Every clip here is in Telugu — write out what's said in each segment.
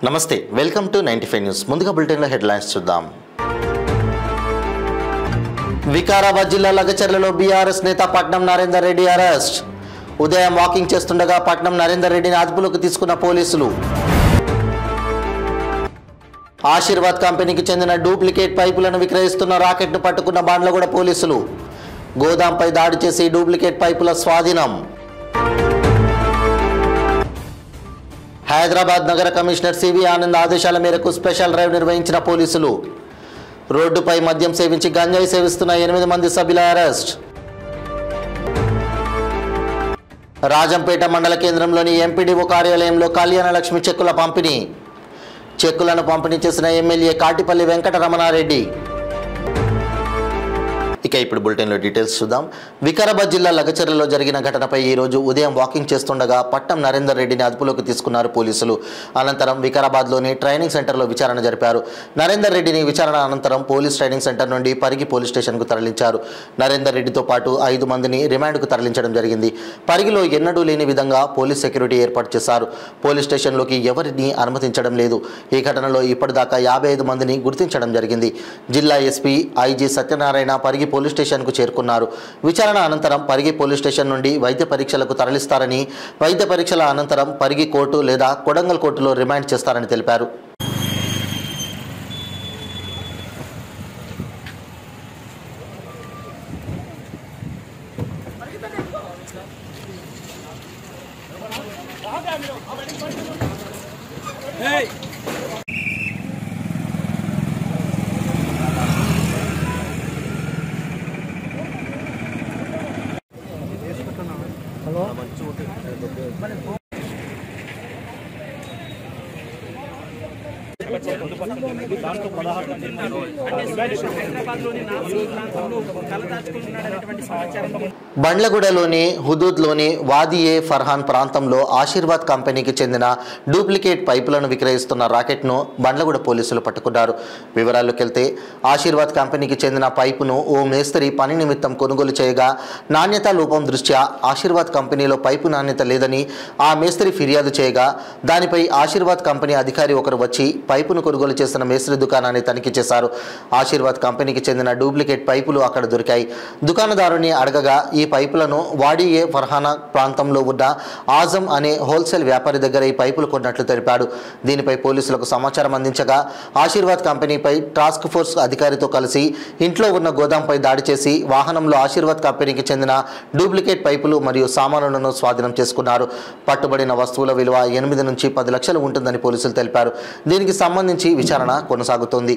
నమస్తే వెల్కమ్ టు 95 న్యూస్ ముందుగా బులెటిన్ లో హెడ్లైన్స్ చూద్దాం వికారాబాద్ జిల్లా లగచర్లలో బీఆర్ఎస్ నేత పట్నం నరేందర్ రెడ్డి అరెస్ట్ ఉదయం వాకింగ్ చేస్తుండగా పట్నం నరేందర్ రెడ్డిని అదుపులోకి తీసుకున్న పోలీసులు ఆశీర్వాద్ కంపెనీకి చెందిన డూప్లికేట్ పైపులను విక్రయిస్తున్న రాకెట్ను పట్టుకున్న బండ్లగూడ పోలీసులు గోదాంపై దాడి చేసి డూప్లికేట్ పైపుల స్వాధీనం హైదరాబాద్ నగర కమిషనర్ సివి ఆనంద్ ఆదేశాల మేరకు స్పెషల్ డ్రైవ్ నిర్వహించిన పోలీసులు రోడ్డుపై మద్యం సేవించి గంజాయి సేవిస్తున్న 8 మంది సభ్యుల అరెస్ట్ రాజంపేట మండల కేంద్రంలోని ఎంపీడీఓ కార్యాలయంలో కళ్యాణ లక్ష్మి చెక్కుల పంపిణీ చెక్కులను పంపిణీ చేసిన ఎమ్మెల్యే కాటిపల్లి వెంకటరమణారెడ్డి ఇక ఇప్పుడు బులెటిన్లో డీటెయిల్స్ చూద్దాం వికారాబాద్ జిల్లా లగచర్లలో జరిగిన ఘటనపై ఈ రోజు ఉదయం వాకింగ్ చేస్తుండగా పట్నం నరేందర్ రెడ్డిని అదుపులోకి తీసుకున్నారు పోలీసులు అనంతరం వికారాబాద్లోని ట్రైనింగ్ సెంటర్లో విచారణ జరిపారు నరేందర్ రెడ్డిని విచారణ అనంతరం పోలీస్ ట్రైనింగ్ సెంటర్ నుండి పరిగి పోలీస్ స్టేషన్కు తరలించారు నరేందర్ రెడ్డితో పాటు 5 మందిని రిమాండ్కు తరలించడం జరిగింది పరిగిలో ఎన్నడూ లేని విధంగా పోలీస్ సెక్యూరిటీ ఏర్పాటు చేశారు పోలీస్ స్టేషన్లోకి ఎవరిని అనుమతించడం లేదు ఈ ఘటనలో ఇప్పటిదాకా 55 మందిని గుర్తించడం జరిగింది జిల్లా SP IG Satyanarayana Parigi police స్టేషన్కు చేరుకున్నారు విచారణ అనంతరం పరిగి పోలీస్ స్టేషన్ నుండి వైద్య పరీక్షలకు తరలిస్తారని వైద్య పరీక్షల అనంతరం పరిగి కోర్టు లేదా కొడంగల్ కోర్టులో రిమాండ్ చేస్తారని తెలిపారు బండ్లగూడలోని హుదూద్లోని వాదియే ఫర్హాన్ ప్రాంతంలో ఆశీర్వాద్ కంపెనీకి చెందిన డూప్లికేట్ పైపులను విక్రయిస్తున్న రాకెట్ను బండ్లగూడ పోలీసులు పట్టుకున్నారు వివరాల్లోకి వెళ్తే ఆశీర్వాద్ కంపెనీకి చెందిన పైపును ఓ మేస్త్రి పని నిమిత్తం కొనుగోలు చేయగా నాణ్యత లోపం దృష్ట్యా ఆశీర్వాద్ కంపెనీలో పైపు నాణ్యత లేదని ఆ మేస్త్రి ఫిర్యాదు చేయగా దానిపై ఆశీర్వాద్ కంపెనీ అధికారి ఒకరు వచ్చి పైపును కొనుగోలు చేసిన మేస్త్రి దుకాణాన్ని తనిఖీ చేశారు ఆశీర్వాద్ కంపెనీకి చెందిన డూప్లికేట్ పైపులు అక్కడ దొరికాయి దుకాణదారుని అడగగా ఈ పైపులను వాడియే ఫర్హానా ప్రాంతంలో ఉన్న ఆజం అనే హోల్సేల్ వ్యాపారి దగ్గర ఈ పైపులు కొన్నట్లు తెలిపాడు దీనిపై పోలీసులకు సమాచారం అందించగా ఆశీర్వాద్ కంపెనీపై టాస్క్ ఫోర్స్ అధికారితో కలిసి ఇంట్లో ఉన్న గోదాంపై దాడి చేసి వాహనంలో ఆశీర్వాద్ కంపెనీకి చెందిన డూప్లికేట్ పైపులు మరియు సామానులను స్వాధీనం చేసుకున్నారు పట్టుబడిన వస్తువుల విలువ 8 నుంచి 10 లక్షలు ఉంటుందని పోలీసులు తెలిపారు దీనికి సంబంధించి విచారణ కొనసాగుతోంది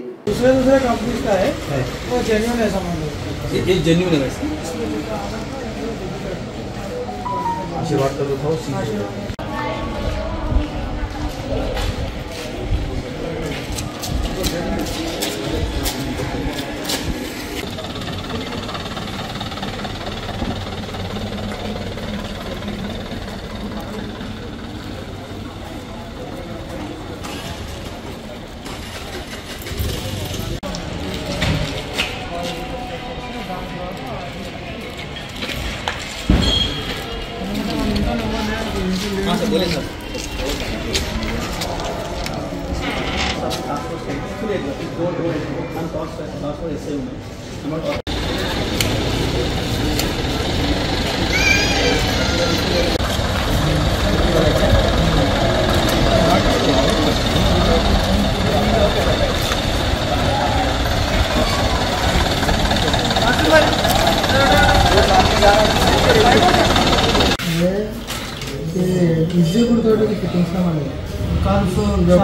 ఈజీ కూడా పెట్టించామండి కాల్స్ ఉంటుంది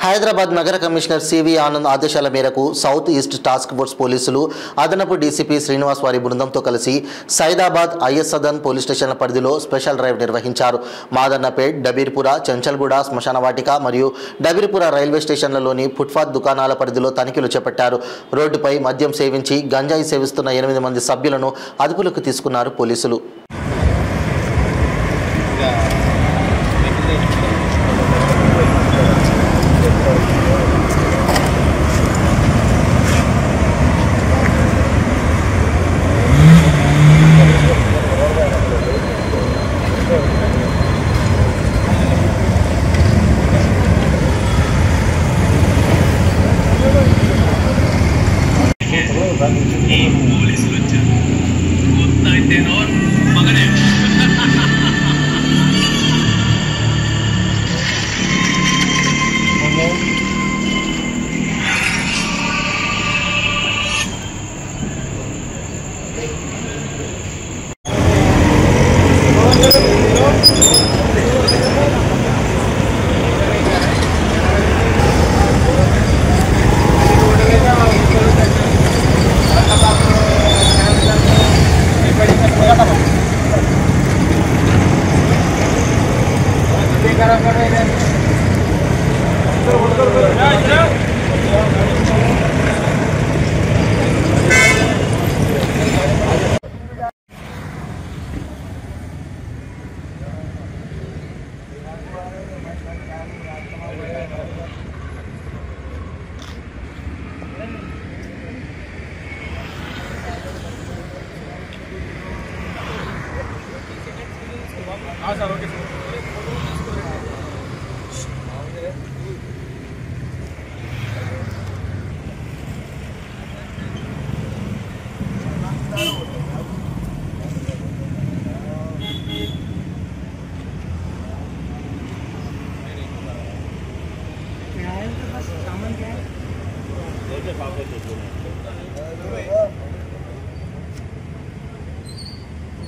హైదరాబాద్ నగర కమిషనర్ సివి ఆనంద్ ఆదేశాల మేరకు సౌత్ ఈస్ట్ టాస్క్ ఫోర్స్ పోలీసులు అదనపు డీసీపీ శ్రీనివాస్ వారి బృందంతో కలిసి సైదాబాద్ ఐఎస్ సదన్ పోలీస్ స్టేషన్ల పరిధిలో స్పెషల్ డ్రైవ్ నిర్వహించారు. మాదన్నపేట్, డబీర్పుర, చంచల్గూడ శ్మశానవాటిక మరియు డబీర్పుర రైల్వే స్టేషన్లలోని ఫుట్పాత్ దుకాణాల పరిధిలో తనిఖీలు చేపట్టారు. రోడ్డుపై మద్యం సేవించి గంజాయి సేవిస్తున్న 8 మంది సభ్యులను అదుపులోకి తీసుకున్నారు పోలీసులు.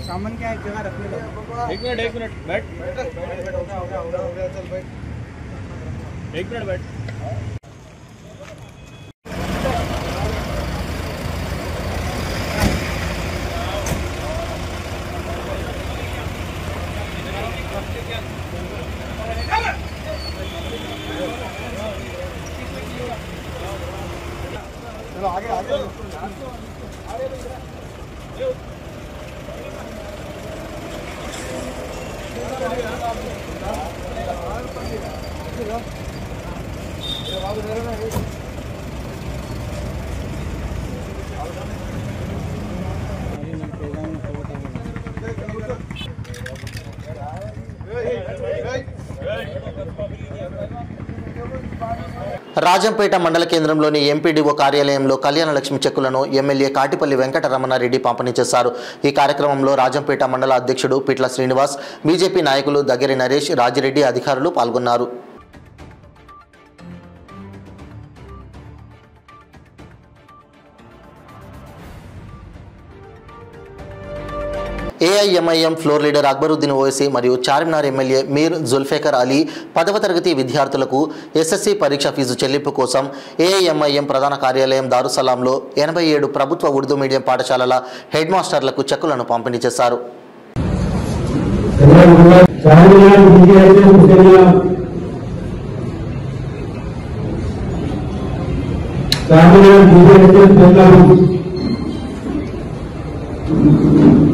सामान क्या है जगह रखने दो। एक मिनट बैठ एक मिनट बैठ। चलो आगे आगे రాజంపేట మండల కేంద్రంలోని ఎంపీడీఓ కార్యాలయంలో కళ్యాణలక్ష్మి చెక్కులను ఎమ్మెల్యే కాటిపల్లి వెంకటరమణారెడ్డి పంపిణీ చేశారు. ఈ కార్యక్రమంలో రాజంపేట మండల అధ్యక్షుడు పిట్ల శ్రీనివాస్, బీజేపీ నాయకులు దగ్గరి నరేష్, రాజిరెడ్డి అధికారులు పాల్గొన్నారు. AIMIM floor leader Akbaruddin Owaisi మరియు చార్మినార్ ఎమ్మెల్యే మీర్ జుల్ఫేకర్ అలీ 10వ తరగతి విద్యార్థులకు ఎస్ఎస్సి పరీక్ష ఫీజు చెల్లింపు కోసం ఏఐఎంఐఎం ప్రధాన కార్యాలయం దారుసలాంలో 87 ప్రభుత్వ ఉర్దూ మీడియం పాఠశాలల హెడ్ మాస్టర్లకు చెక్కులను పంపిణీ చేశారు.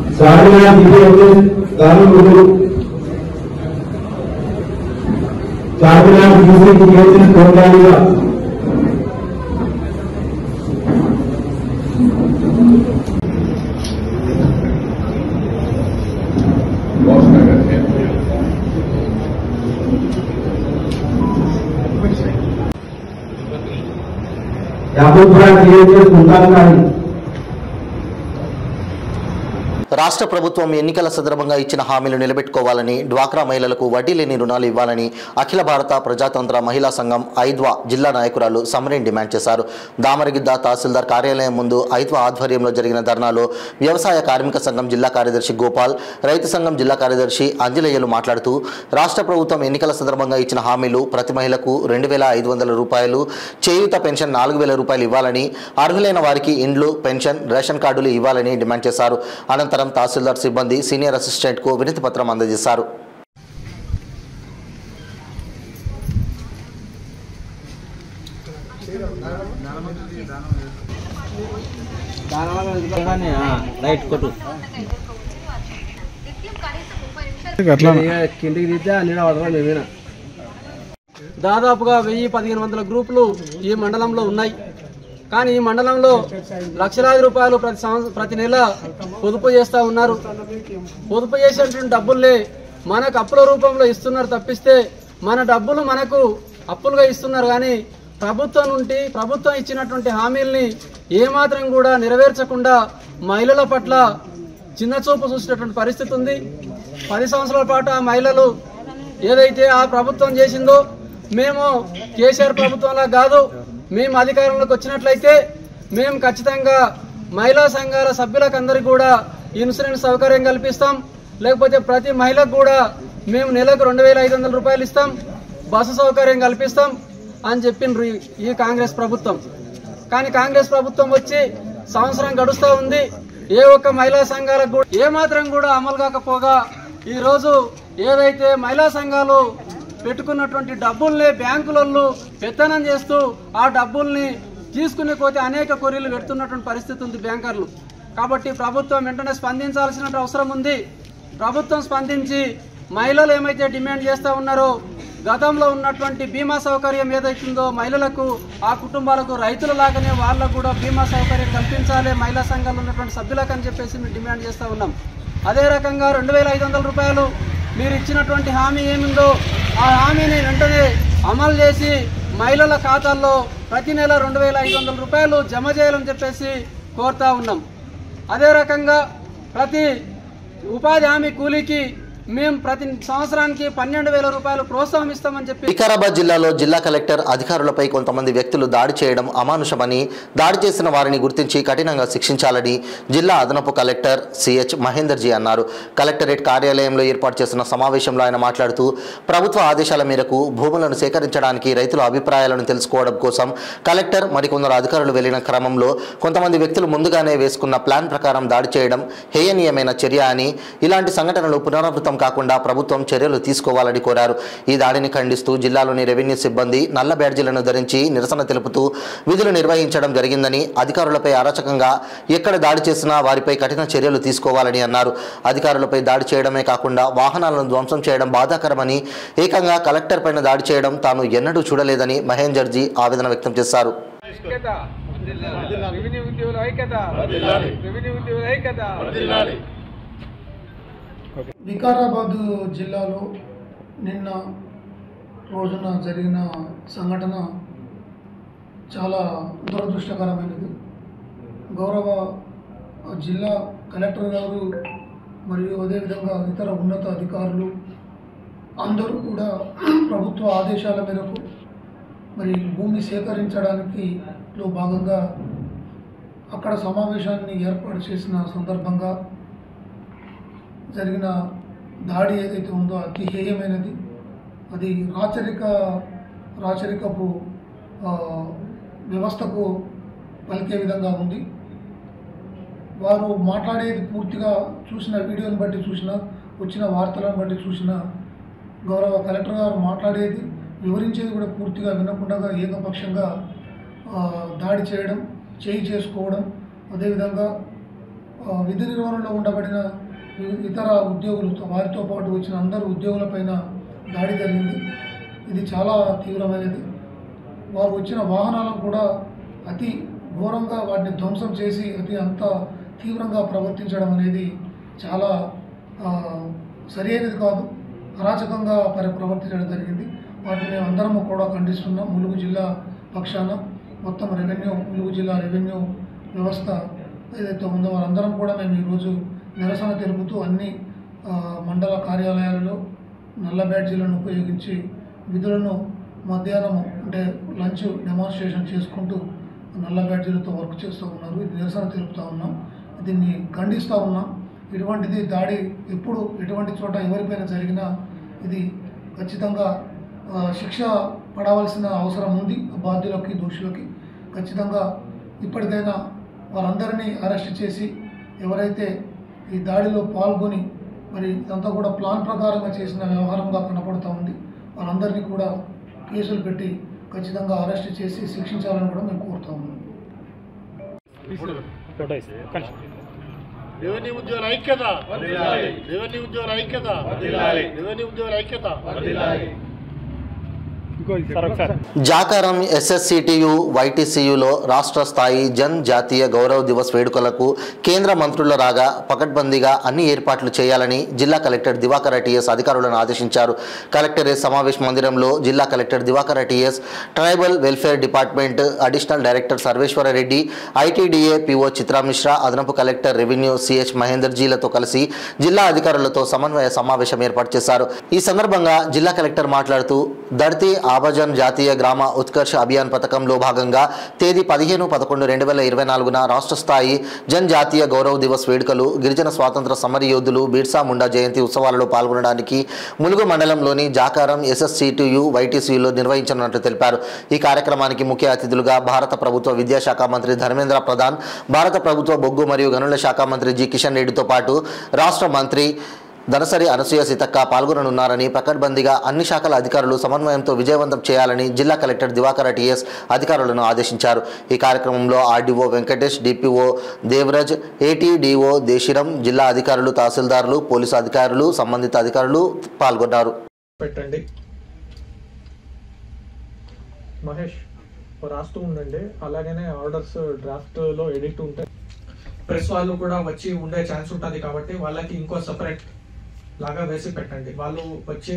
चार्मिनार రాష్ట్ర ప్రభుత్వం ఎన్నికల సందర్భంగా ఇచ్చిన హామీలు నిలబెట్టుకోవాలని, డ్వాక్రా మహిళలకు వడ్డీ లేని రుణాలు ఇవ్వాలని అఖిల భారత ప్రజాతంత్ర మహిళా సంఘం ఐద్వా జిల్లా నాయకురాలు సమరీన్ డిమాండ్ చేశారు. దామరగిద్ద తహసీల్దార్ కార్యాలయం ముందు ఐద్వా ఆధ్వర్యంలో జరిగిన ధర్నాలో వ్యవసాయ కార్మిక సంఘం జిల్లా కార్యదర్శి గోపాల్, రైతు సంఘం జిల్లా కార్యదర్శి అంజలయ్యలు మాట్లాడుతూ రాష్ట్ర ప్రభుత్వం ఎన్నికల సందర్భంగా ఇచ్చిన హామీలు ప్రతి మహిళకు 2,500 రూపాయలు, చేయూత పెన్షన్ 4,000 రూపాయలు ఇవ్వాలని, అర్హులైన వారికి ఇండ్లు, పెన్షన్, రేషన్ కార్డులు ఇవ్వాలని డిమాండ్ చేశారు. అనంతరం తహసీల్దార్ సిబ్బంది సీనియర్ అసిస్టెంట్ కు వినతి పత్రం అందజేశారు. దాదాపుగా 1,000-1,500 గ్రూపులు ఈ మండలంలో ఉన్నాయి. కానీ ఈ మండలంలో లక్షలాది రూపాయలు ప్రతి నెల పొదుపు చేస్తూ ఉన్నారు. పొదుపు చేసేటువంటి డబ్బుల్ని మనకు అప్పుల రూపంలో ఇస్తున్నారు తప్పిస్తే మన డబ్బులు మనకు అప్పులుగా ఇస్తున్నారు. కానీ ప్రభుత్వం నుండి ప్రభుత్వం ఇచ్చినటువంటి హామీల్ని ఏమాత్రం కూడా నెరవేర్చకుండా మహిళల పట్ల చిన్నచూపు చూసినటువంటి పరిస్థితి ఉంది. 10 సంవత్సరాల పాటు ఆ మహిళలు ఏదైతే ఆ ప్రభుత్వం చేసిందో, మేము కేసీఆర్ ప్రభుత్వంలా కాదు, మేము అధికారంలోకి వచ్చినట్లయితే మేము ఖచ్చితంగా మహిళా సంఘాల సభ్యులకు అందరికీ కూడా ఇన్సూరెన్స్ సౌకర్యం కల్పిస్తాం, లేకపోతే ప్రతి మహిళకు కూడా మేము నెలకు 2,500 రూపాయలు ఇస్తాం, బస్సు సౌకర్యం కల్పిస్తాం అని చెప్పిండ్రు ఈ కాంగ్రెస్ ప్రభుత్వం. కానీ కాంగ్రెస్ ప్రభుత్వం వచ్చి సంవత్సరం గడుస్తూ ఉంది. ఏ ఒక్క మహిళా సంఘాలకు కూడా ఏమాత్రం కూడా అమలు కాకపోగా ఈరోజు ఏదైతే మహిళా సంఘాలు పెట్టుకున్నటువంటి డబ్బుల్ని బ్యాంకులలో పెత్తనం చేస్తూ ఆ డబ్బుల్ని తీసుకునే పోతే అనేక కొర్రీలు పెడుతున్నటువంటి పరిస్థితి ఉంది బ్యాంకర్లు. కాబట్టి ప్రభుత్వం వెంటనే స్పందించాల్సిన అవసరం ఉంది. ప్రభుత్వం స్పందించి మహిళలు ఏమైతే డిమాండ్ చేస్తూ ఉన్నారో గతంలో ఉన్నటువంటి బీమా సౌకర్యం ఏదైతుందో మహిళలకు ఆ కుటుంబాలకు రైతుల లాగానే వాళ్ళకు కూడా బీమా సౌకర్యం కల్పించాలి మహిళా సంఘాలు ఉన్నటువంటి సభ్యులకు అని చెప్పేసి మేము డిమాండ్ చేస్తూ ఉన్నాం. అదే రకంగా 2500 రూపాయలు మీరు ఇచ్చినటువంటి హామీ ఏముందో ఆ హామీని వెంటనే అమలు చేసి మహిళల ఖాతాల్లో ప్రతి నెల 2500 రూపాయలు జమ చేయాలని చెప్పేసి కోరుతా ఉన్నాం. అదే రకంగా ప్రతి ఉపాధి హామీ కూలీకి మేము ప్రతి సంవత్సరానికి 12,000 రూపాయలు ప్రోత్సాహం ఇస్తామని చెప్పి వికారాబాద్ జిల్లాలో జిల్లా కలెక్టర్ అధికారులపై కొంతమంది వ్యక్తులు దాడి చేయడం అమానుషమని, దాడి చేసిన వారిని గుర్తించి కఠినంగా శిక్షించాలని జిల్లా అదనపు కలెక్టర్ సిహెచ్ మహేందర్జీ అన్నారు. కలెక్టరేట్ కార్యాలయంలో ఏర్పాటు చేసిన సమావేశంలో ఆయన మాట్లాడుతూ ప్రభుత్వ ఆదేశాల మేరకు భూములను సేకరించడానికి రైతుల అభిప్రాయాలను తెలుసుకోవడం కోసం కలెక్టర్ మరికొందరు అధికారులు వెళ్లిన క్రమంలో కొంతమంది వ్యక్తులు ముందుగానే వేసుకున్న ప్లాన్ ప్రకారం దాడి చేయడం హేయనీయమైన చర్య అని, ఇలాంటి సంఘటనలు పునరావృతం కాకుండా ప్రభుత్వం చర్యలు తీసుకోవాలని కోరారు. ఈ దాడిని ఖండిస్తూ జిల్లాలోని రెవెన్యూ సిబ్బంది నల్ల బ్యాడ్జీలను ధరించి నిరసన తెలుపుతూ విధులు నిర్వహించడం జరిగిందని, అధికారులపై అరాచకంగా ఎక్కడ దాడి చేసినా వారిపై కఠిన చర్యలు తీసుకోవాలని అన్నారు. అధికారులపై దాడి చేయడమే కాకుండా వాహనాలను ధ్వంసం చేయడం బాధాకరమని, ఏకంగా కలెక్టర్ పైన దాడి చేయడం తాను ఎన్నడూ చూడలేదని మహేందర్జీ ఆవేదన వ్యక్తం చేశారు. వికారాబాద్ జిల్లాలో నిన్న రోజున జరిగిన సంఘటన చాలా దురదృష్టకరమైనది. గౌరవ జిల్లా కలెక్టర్ గారు మరియు అదేవిధంగా ఇతర ఉన్నత అధికారులు అందరూ కూడా ప్రభుత్వ ఆదేశాల మేరకు మరి భూమి సేకరించడానికి భాగంగా అక్కడ సమావేశాన్ని ఏర్పాటు చేసిన సందర్భంగా జరిగిన దాడి ఏదైతే ఉందో అతి హేయమైనది. అది రాచరికపు వ్యవస్థకు పలికే విధంగా ఉంది. వారు మాట్లాడేది పూర్తిగా చూసిన వీడియోని బట్టి చూసినా, వచ్చిన వార్తలను బట్టి చూసినా, గౌరవ కలెక్టర్ గారు మాట్లాడేది వివరించేది కూడా పూర్తిగా వినకుండా ఏకపక్షంగా దాడి చేయడం, చేసుకోవడం, అదేవిధంగా విధి నిర్వహణలో ఉండబడిన ఇతర ఉద్యోగులతో వారితో పాటు వచ్చిన అందరు ఉద్యోగులపైన దాడి జరిగింది. ఇది చాలా తీవ్రమైనది. వారు వచ్చిన వాహనాలను కూడా అతి ఘోరంగా వాటిని ధ్వంసం చేసి అంత తీవ్రంగా ప్రవర్తించడం అనేది చాలా సరైనది కాదు. అరాచకంగా ప్రవర్తించడం జరిగింది. వాటిని మేము అందరము కూడా ఖండిస్తున్నాం. ములుగు జిల్లా పక్షాన మొత్తం ములుగు జిల్లా రెవెన్యూ వ్యవస్థ ఏదైతే ఉందో వారందరం కూడా మేము ఈరోజు నిరసన తెలుపుతూ అన్ని మండల కార్యాలయాలలో నల్ల బ్యాడ్జీలను ఉపయోగించి విధులను మధ్యాహ్నం అంటే లంచ్ డెమాన్స్ట్రేషన్ చేసుకుంటూ నల్ల బ్యాడ్జీలతో వర్క్ చేస్తూ ఉన్నారు. ఇది నిరసన తెలుపుతూ ఉన్నాం, దీన్ని ఖండిస్తూ ఉన్నాం. ఇటువంటిది దాడి ఎప్పుడు ఎటువంటి చోట ఎవరిపైన జరిగినా ఇది ఖచ్చితంగా శిక్ష పడవలసిన అవసరం ఉంది. బాధ్యులకి, దోషులకి ఖచ్చితంగా ఇప్పటికైనా వారందరినీ అరెస్ట్ చేసి ఎవరైతే ఈ దాడిలో పాల్గొని మరి ఇదంతా కూడా ప్లాన్ ప్రకారంగా చేసిన వ్యవహారంగా కనపడుతూ ఉంది, వారందరినీ కూడా కేసులు పెట్టి ఖచ్చితంగా అరెస్ట్ చేసి శిక్షించాలని కూడా మేము కోరుతా ఉన్నాం. రెవెన్యూ ఉద్యోగుల ఐక్యత, రెవెన్యూ ఉద్యోగుల ఐక్యత, రెవెన్యూ ఉద్యోగుల ఐక్యత. జాకారం ఎస్ఎస్సిటియు వైటీసీయులో రాష్ట్ర స్థాయి జన్ జాతీయ గౌరవ్ దివస్ వేడుకలకు కేంద్ర మంత్రుల రాగా పకడ్బందీగా అన్ని ఏర్పాట్లు చేయాలని జిల్లా కలెక్టర్ దివాకర్ టీఎస్ అధికారులను ఆదేశించారు. కలెక్టరేట్ సమావేశ మందిరంలో జిల్లా collector Diwakar TS, tribal welfare department additional director Sarveswara Reddy, ITDA PO Chitra Mishra, అదనపు కలెక్టర్ రెవెన్యూ సిహెచ్ మహేందర్జీలతో కలిసి జిల్లా అధికారులతో సమన్వయ సమావేశం ఏర్పాటు చేశారు. ఈ సందర్భంగా జిల్లా కలెక్టర్ మాట్లాడుతూ ధర్తీ ఆబజన్ జాతీయ గ్రామ ఉత్కర్ష అభియాన్ పథకంలో భాగంగా తేదీ 15-11-2024 రాష్ట్ర స్థాయి జన్ జాతీయ గౌరవ్ దివస్ వేడుకలు గిరిజన స్వాతంత్ర సమరయోధులు బిర్సా ముండా జయంతి ఉత్సవాలలో పాల్గొనడానికి ములుగు మండలంలోని జాకారం ఎస్ఎస్సిటియు వైటీసీలో నిర్వహించనున్నట్లు తెలిపారు. ఈ కార్యక్రమానికి ముఖ్య అతిథులుగా భారత ప్రభుత్వ విద్యాశాఖ మంత్రి ధర్మేంద్ర ప్రధాన్, భారత ప్రభుత్వ బొగ్గు మరియు గనుల శాఖ మంత్రి జి కిషన్ రెడ్డితో పాటు రాష్ట్ర మంత్రి దనసరి అనసూయ సీతక్క పాల్గొననున్నారని పకడ్బందీగా అన్ని శాఖల అధికారులు సమన్వయంతో విజయవంతం చేయాలని జిల్లా కలెక్టర్ దివాకర్ టీఎస్ అధికారులను ఆదేశించారు. ఈ కార్యక్రమంలో RDO Venkatesh, DPO Devaraj, ATDO Deshiram, జిల్లా అధికారులు, తహసీల్దారులు, పోలీసు అధికారులు, సంబంధిత అధికారులు పాల్గొన్నారు. పెట్టండి మహేష్ రాస్తూ ఉండండి. అలాగనే ఆర్డర్స్ డ్రాఫ్ట్లో ఎడిట్ ఉంటే ప్రెస్ వాళ్ళు కూడా వచ్చి ఉండే ఛాన్స్ ఉంటుంది కాబట్టి వాళ్ళకి ఇంకో సపరేట్ లాగా వేసి పెట్టండి. వాళ్ళు వచ్చి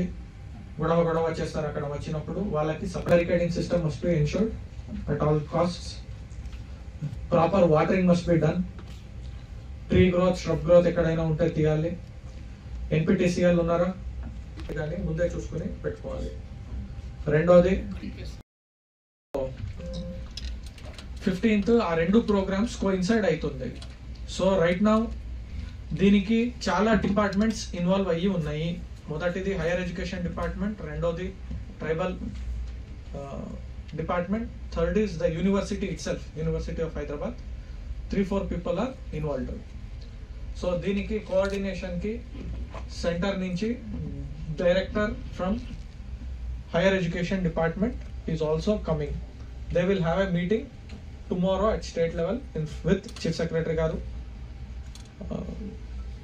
గొడవ చేస్తారు. అక్కడ వచ్చినప్పుడు వాళ్ళకి supplicating system must be ensured at all costs. Proper watering must be done. Tree growth, shrub growth ఎక్కడైనా ఉంటే తీయాలి. NPTCL ఉన్నారా కానీ ముందే చూసుకుని పెట్టుకోవాలి. రెండోది 15th ఆ రెండు ప్రోగ్రామ్స్ కోఇన్సైడ్ అవుతుంది. సో రైట్ నౌ దీనికి చాలా డిపార్ట్మెంట్స్ ఇన్వాల్వ్ అయ్యి ఉన్నాయి. మొదటిది హైయర్ ఎడ్యుకేషన్ డిపార్ట్మెంట్, రెండోది tribal department, third is the university itself, university of Hyderabad. 3-4 people are involved. So దీనికి కోఆర్డినేషన్కి సెంటర్ నుంచి director from higher education department is also coming. They will have a meeting tomorrow at state level with Chief Secretary garu,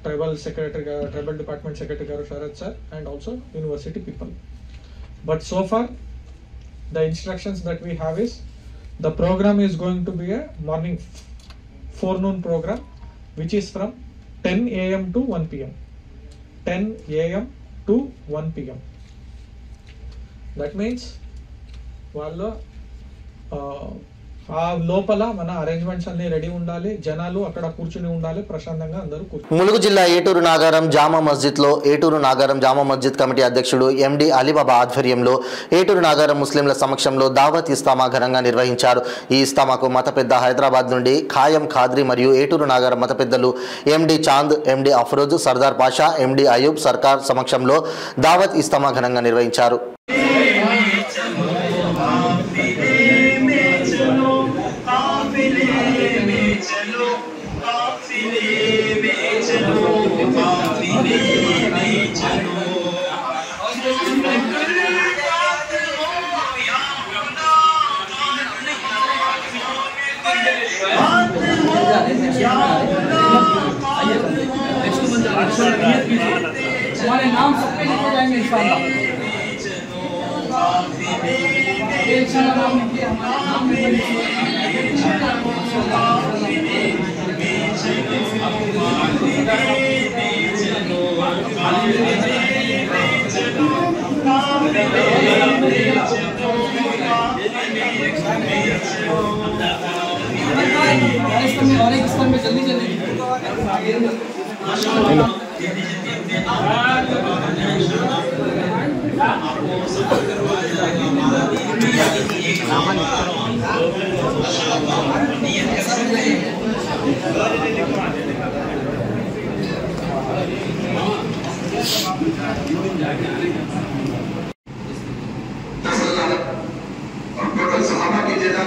tribal secretary garu, tribal department secretary garu Sharad sir, and also university people. But so far the instructions that we have is the program is going to be a morning forenoon program which is from 10 AM to 1 PM. 10 AM to 1 PM. That means వాళ్ళు ఆ లోపల మన అరేంజ్మెంట్స్ అన్ని రెడీ ఉండాలి. జనాలు అక్కడ కూర్చుని ఉండాలి, ప్రశాంతంగా అందరూ కూర్చుని. ములుగు జిల్లా ఏటూరు నాగారం జామా మస్జిద్లో ఏటూరు నాగారం జామా మస్జిద్ కమిటీ అధ్యక్షుడు ఎండి అలీబాబా ఆధ్వర్యంలో ఏటూరు నాగారం ముస్లింల సమక్షంలో దావత్ ఇస్తామా ఘనంగా నిర్వహించారు. ఈ ఇస్తామాకు మత పెద్ద హైదరాబాద్ నుండి ఖాయం ఖాద్రి మరియు ఏటూరు నాగారం మత పెద్దలు ఎండి చాంద్, ఎండి అఫ్రోజ్, సర్దార్ పాషా, ఎండి అయూబ్ సర్కార్ సమక్షంలో దావత్ ఇస్తామా ఘనంగా నిర్వహించారు. हमारे नाम सबके लिखे जाएंगे इंशाअल्लाह. नाम में जल्दी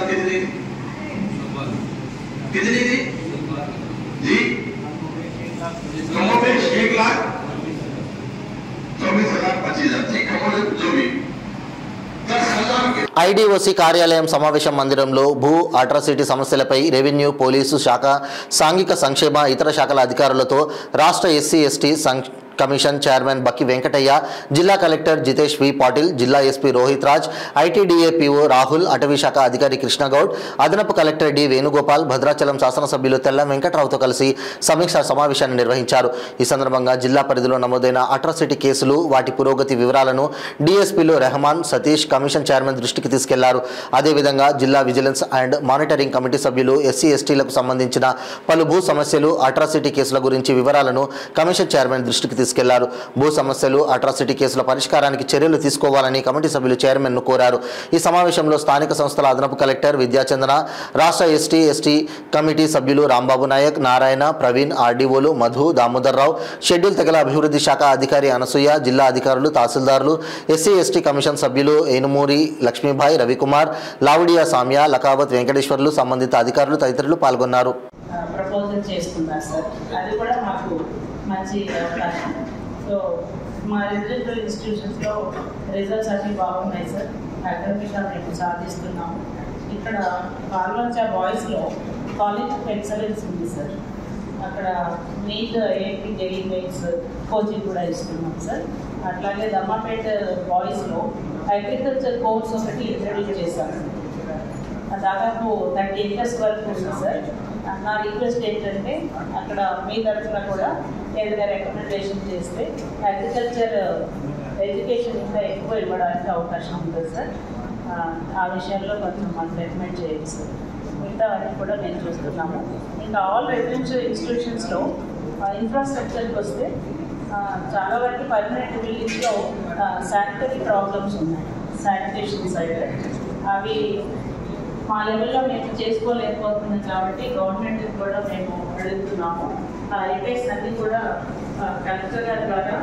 जल्दी कितनी थी जी? कमोबेश 1,24,25,000 जी, कमोबेश जो भी 10,000 ఐడీఓసీ కార్యాలయం సమావేశం మందిరంలో భూ అట్రాసిటీ సమస్యలపై రెవెన్యూ, పోలీసు శాఖ, సాంఘిక సంక్షేమ, ఇతర శాఖల అధికారులతో రాష్ట్ర SC/ST కమిషన్ చైర్మన్ బక్కి వెంకటయ్య, జిల్లా కలెక్టర్ జితేష్ వి పాటిల్, జిల్లా SP Rohit Raj, ITDA PO Rahul, అటవీ శాఖ అధికారి కృష్ణగౌడ్, అదనపు కలెక్టర్ డి వేణుగోపాల్, భద్రాచలం శాసనసభ్యులు తెల్ల వెంకట్రావుతో కలిసి సమీక్షా సమావేశాన్ని నిర్వహించారు. ఈ సందర్భంగా జిల్లా పరిధిలో నమోదైన అట్రాసిటీ కేసులు, వాటి పురోగతి వివరాలను DSPలు రెహమాన్, సతీష్ కమిషన్ చైర్మన్ దృష్టికి తీసుకెళ్లారు. అదేవిధంగా జిల్లా విజిలెన్స్ అండ్ మానిటరింగ్ కమిటీ సభ్యులు SC/STలకు సంబంధించిన పలు భూ సమస్యలు, అట్రాసిటీ కేసుల గురించి వివరాలను కమిషన్ చైర్మన్ దృష్టికి తీసుకెళ్లారు. భూ సమస్యలు, అట్రాసిటీ కేసుల పరిష్కారానికి చర్యలు తీసుకోవాలని కమిటీ సభ్యులు చైర్మన్ను కోరారు. ఈ సమావేశంలో స్థానిక సంస్థల అదనపు కలెక్టర్ విద్యాచంద్ర, రాష్ట్ర ST/ST కమిటీ సభ్యులు రాంబాబు నాయక్, నారాయణ, ప్రవీణ్, ఆర్డీఓలు మధు, దామోదర్ రావు, షెడ్యూల్ తెగల అభివృద్ధి శాఖ అధికారి అనసూయ, జిల్లా అధికారులు, తహసీల్దారులు, SC/ST కమిషన్ సభ్యులు ఏనుమూరి లక్ష్మీభాయ్, రవికుమార్, లావుడియా సామ్య, లకావత్ వెంకటేశ్వర్లు, సంబంధిత అధికారులు తదితరులు పాల్గొన్నారు. ప్రపోజల్ చేస్తున్నారు సార్, అది కూడా మాకు మంచి అవకాశం. సో మా రెసిడెన్షియల్ ఇన్స్టిట్యూషన్స్లో రిజల్ట్స్ అన్ని బాగున్నాయి సార్. అకాడమిక్గా మేము సాధిస్తున్నాము. ఇక్కడ పాల్వంచ బాయ్స్లో కాలేజ్ ఆఫ్ ఎక్సలెన్స్ ఉంది సార్. అక్కడ NEET AP JEE mains coaching కూడా ఇస్తున్నాం సార్. అట్లాగే దమ్మాపేట బాయ్స్లో అగ్రికల్చర్ కోర్స్ ఒకటి ఇంట్రడ్యూస్ చేశాను. దాదాపు 30 acres వరకు ఉంది సార్. నా రిక్వెస్ట్ ఏంటంటే అక్కడ మీ తరఫున కూడా ఏదైనా రికమెండేషన్ చేస్తే అగ్రికల్చర్ ఎడ్యుకేషన్ ఇంకా ఎక్కువ ఇవ్వడానికి అవకాశం ఉంటుంది సార్. ఆ విషయంలో కొంచెం మాకు రికమెండ్ చేయండి సార్. మిగతావన్నీ కూడా మేము చూస్తున్నాము. ఇంకా ఆల్ రెసిడెన్షియల్ ఇన్స్టిట్యూషన్స్లో ఇన్ఫ్రాస్ట్రక్చర్కి వస్తే చాలా వరకు పర్మనెంట్ బిల్డింగ్స్లో శానిటరీ ప్రాబ్లమ్స్ ఉన్నాయి. శానిటేషన్ సైడ్ అవి మా లెవెల్లో మేము చేసుకోలేకపోతున్నాం కాబట్టి గవర్నమెంట్కి కూడా మేము అడుగుతున్నాము. ఆ రిపేర్స్ అన్నీ కూడా కలెక్టర్ గారి ద్వారా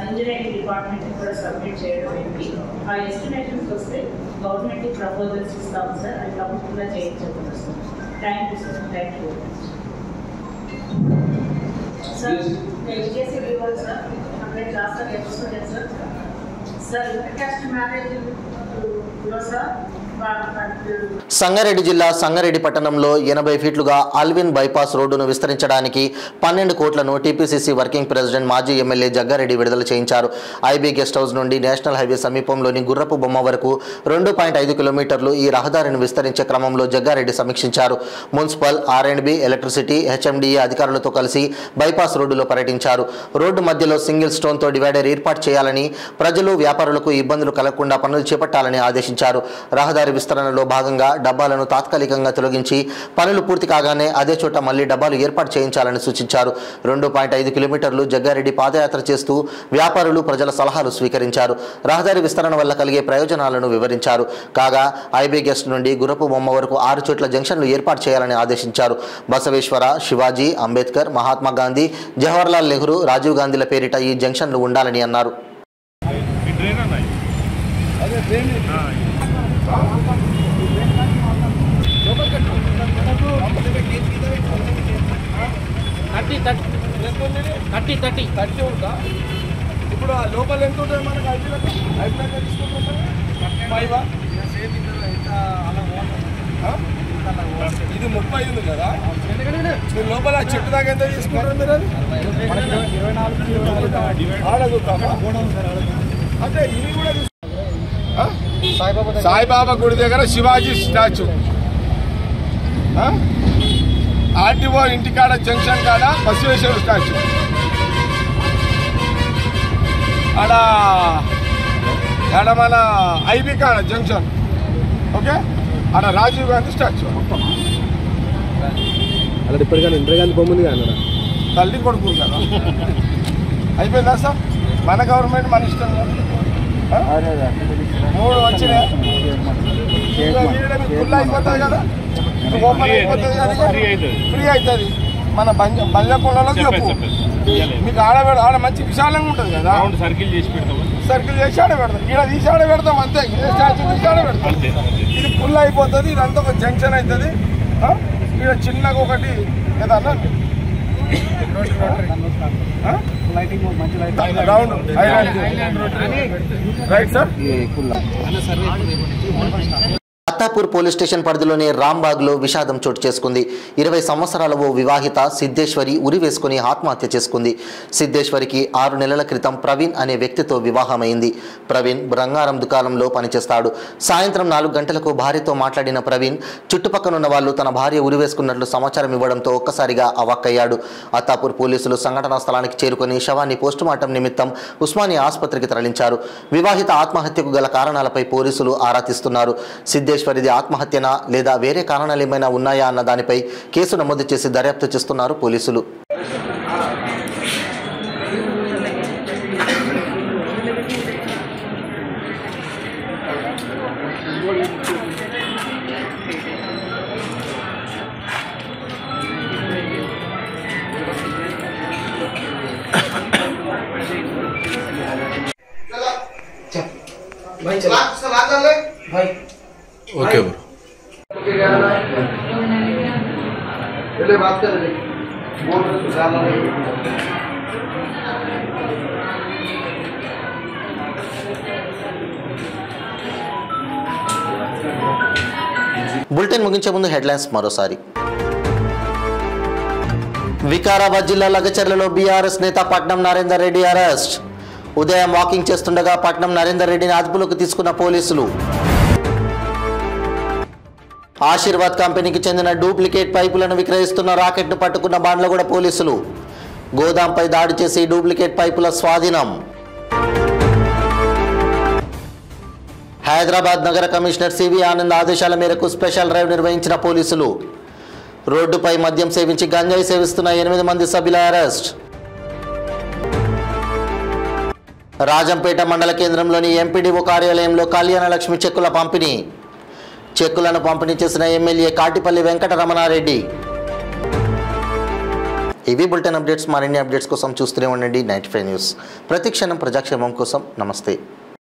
ఇంజనీరింగ్ డిపార్ట్మెంట్కి కూడా సబ్మిట్ చేయడం ఏంటి. ఆ ఎస్టిమేషన్స్ వస్తే గవర్నమెంట్కి ప్రపోజల్స్ ఇస్తాము సార్. అది తప్పకుండా చేయించకుండా sir. Thank you sir. Thank you sir. HKC weaver sir 100 class experience sir. Sir intercaste marriage sir Sangareddy జిల్లా సంగారెడ్డి పట్టణంలో 80 ఫీట్లుగా ఆల్విన్ బైపాస్ రోడ్డును విస్తరించడానికి 12 కోట్లను టీపీసీసీ వర్కింగ్ ప్రెసిడెంట్ మాజీ ఎమ్మెల్యే జగ్గారెడ్డి విడుదల చేయించారు. ఐబీ గెస్ట్ హౌస్ నుండి నేషనల్ హైవే సమీపంలోని గుర్రపు బొమ్మ వరకు 2.5 కిలోమీటర్లు ఈ రహదారిని విస్తరించే క్రమంలో జగ్గారెడ్డి సమీక్షించారు. మున్సిపల్, ఆర్ఎండ్బీ, ఎలక్ట్రిసిటీ, హెచ్ఎండిఏ అధికారులతో కలిసి బైపాస్ రోడ్డులో పర్యటించారు. రోడ్డు మధ్యలో సింగిల్ స్టోన్తో డివైడర్ ఏర్పాటు చేయాలని, ప్రజలు, వ్యాపారులకు ఇబ్బందులు కలగకుండా పనులు చేపట్టాలని ఆదేశించారు. రహదారి విస్తరణలో భాగంగా డబ్బాలను తాత్కాలికంగా తొలగించి పనులు పూర్తి కాగానే అదే చోట మళ్లీ డబ్బాలు ఏర్పాటు చేయించాలని సూచించారు. 2.5 కిలోమీటర్లు జగ్గారెడ్డి పాదయాత్ర చేస్తూ వ్యాపారులు, ప్రజల సలహాలు స్వీకరించారు. రహదారి విస్తరణ వల్ల కలిగే ప్రయోజనాలను వివరించారు. కాగా ఐబీ గెస్ట్ నుండి గుర్రపు బొమ్మ వరకు 6 చోట్ల జంక్షన్లు ఏర్పాటు చేయాలని ఆదేశించారు. బసవేశ్వర, శివాజీ, అంబేద్కర్, మహాత్మా గాంధీ, జవహర్లాల్ నెహ్రూ, రాజీవ్ గాంధీల పేరిట ఈ జంక్షన్లు ఉండాలని అన్నారు. ఇప్పుడు లోపల ఎంత ఉంటుంది మనకు ఐదు తీసుకుంటాం ఇది 30 ఉంది కదా. మీరు లోపల చెట్టు దాకా ఎంత తీసుకుంటారు మీరు? అంటే ఇది కూడా సాయిబాబా గుడి దగ్గర శివాజీ స్టాచ్యూ, ఆర్టీఓ ఇంటికాడ జంక్షన్ కాడ బసవేశ్వర స్టాచ్యూ, ఆడ మన ఐబీ కాడ జంక్షన్, ఓకే, ఆడ రాజీవ్ గాంధీ స్టాచ్యూ. అలా ఇప్పటికైనా ఇందిరాగాంధీ బొమ్మ ఉంది కదా, తల్లి కొడుకు కదా. అయిపోయిందా సార్? మన గవర్నమెంట్ మన ఇష్టం. 3 వచ్చినాయి, ఫుల్ అయిపోతుంది కదా, ఓపెన్ అయిపోతుంది కదా, ఫ్రీ అవుతుంది. మన బంజకుండలో చెప్పు, మీకు ఆడ మంచి విశాలంగా ఉంటుంది కదా, సర్కిల్ చేసి ఆడ పెడతాం, ఇక్కడ తీసి ఆడ పెడతాం అంతే. స్టాచ్యూ తీసి ఆడ పెడతాం. ఇది ఫుల్ అయిపోతుంది. ఇదంతా ఒక జంక్షన్ అవుతుంది. ఇక్కడ చిన్నగా ఒకటి ఏదన్నా round right sir. Attapur police station పరిధిలోని రాంబాగ్లో విషాదం చోటు చేసుకుంది. 20 సంవత్సరాల ఓ వివాహిత సిద్ధేశ్వరి ఉరి వేసుకుని ఆత్మహత్య చేసుకుంది. సిద్ధేశ్వరికి 6 నెలల క్రితం ప్రవీణ్ అనే వ్యక్తితో వివాహమైంది. ప్రవీణ్ బంగారం దుకాణంలో పనిచేస్తాడు. సాయంత్రం 4 గంటలకు భార్యతో మాట్లాడిన ప్రవీణ్ చుట్టుపక్కనున్న వాళ్ళు తన భార్య ఉరి వేసుకున్నట్లు సమాచారం ఇవ్వడంతో ఒక్కసారిగా అవాక్కయ్యాడు. అత్తాపూర్ పోలీసులు సంఘటనా స్థలానికి చేరుకుని శవాన్ని పోస్టుమార్టం నిమిత్తం ఉస్మానియా ఆసుపత్రికి తరలించారు. వివాహిత ఆత్మహత్యకు గల కారణాలపై పోలీసులు ఆరా తీస్తున్నారు. సిద్ధేశ్వరిది ఆత్మహత్యనా లేదా వేరే కారణాలు ఏమైనా ఉన్నాయా అన్న దానిపై కేసు నమోదు చేసి దర్యాప్తు చేస్తున్నారు పోలీసులు. ओके पहले बात कर బులెటిన్ ముగించే ముందు హెడ్లైన్స్ మరోసారి. వికారాబాద్ జిల్లా లగచర్లలో బీఆర్ఎస్ నేత పట్నం నరేందర్ రెడ్డి అరెస్ట్. ఉదయం వాకింగ్ చేస్తుండగా పట్నం నరేందర్ రెడ్డిని అదుపులోకి తీసుకున్న పోలీసులు. ఆశీర్వాద్ కంపెనీకి చెందిన డూప్లికేట్ పైపులను విక్రయిస్తున్న రాకెట్ను పట్టుకున్న బండ్లగూడ పోలీసులు. గోదాంపై దాడి చేసి డూప్లికేట్ పైపుల స్వాధీనం. హైదరాబాద్ నగర కమిషనర్ సివి ఆనంద్ ఆదేశాల మేరకు స్పెషల్ డ్రైవ్ నిర్వహించిన పోలీసులు. రోడ్డుపై మద్యం సేవించి గంజాయి సేవిస్తున్న 8 మంది సభ్యుల అరెస్ట్. రాజంపేట మండల కేంద్రంలోని ఎంపీడీఓ కార్యాలయంలో కళ్యాణ లక్ష్మి చెక్కుల పంపిణీ. చెక్కులను పంపిణీ చేసిన ఎమ్మెల్యే కాటిపల్లి వెంకటరమణారెడ్డి. ఇవి బులెటిన్ అప్డేట్స్. మరిన్ని అప్డేట్స్ కోసం చూస్తూనే ఉండండి 95 న్యూస్. ప్రతి క్షణం ప్రజాక్షేమం కోసం. నమస్తే.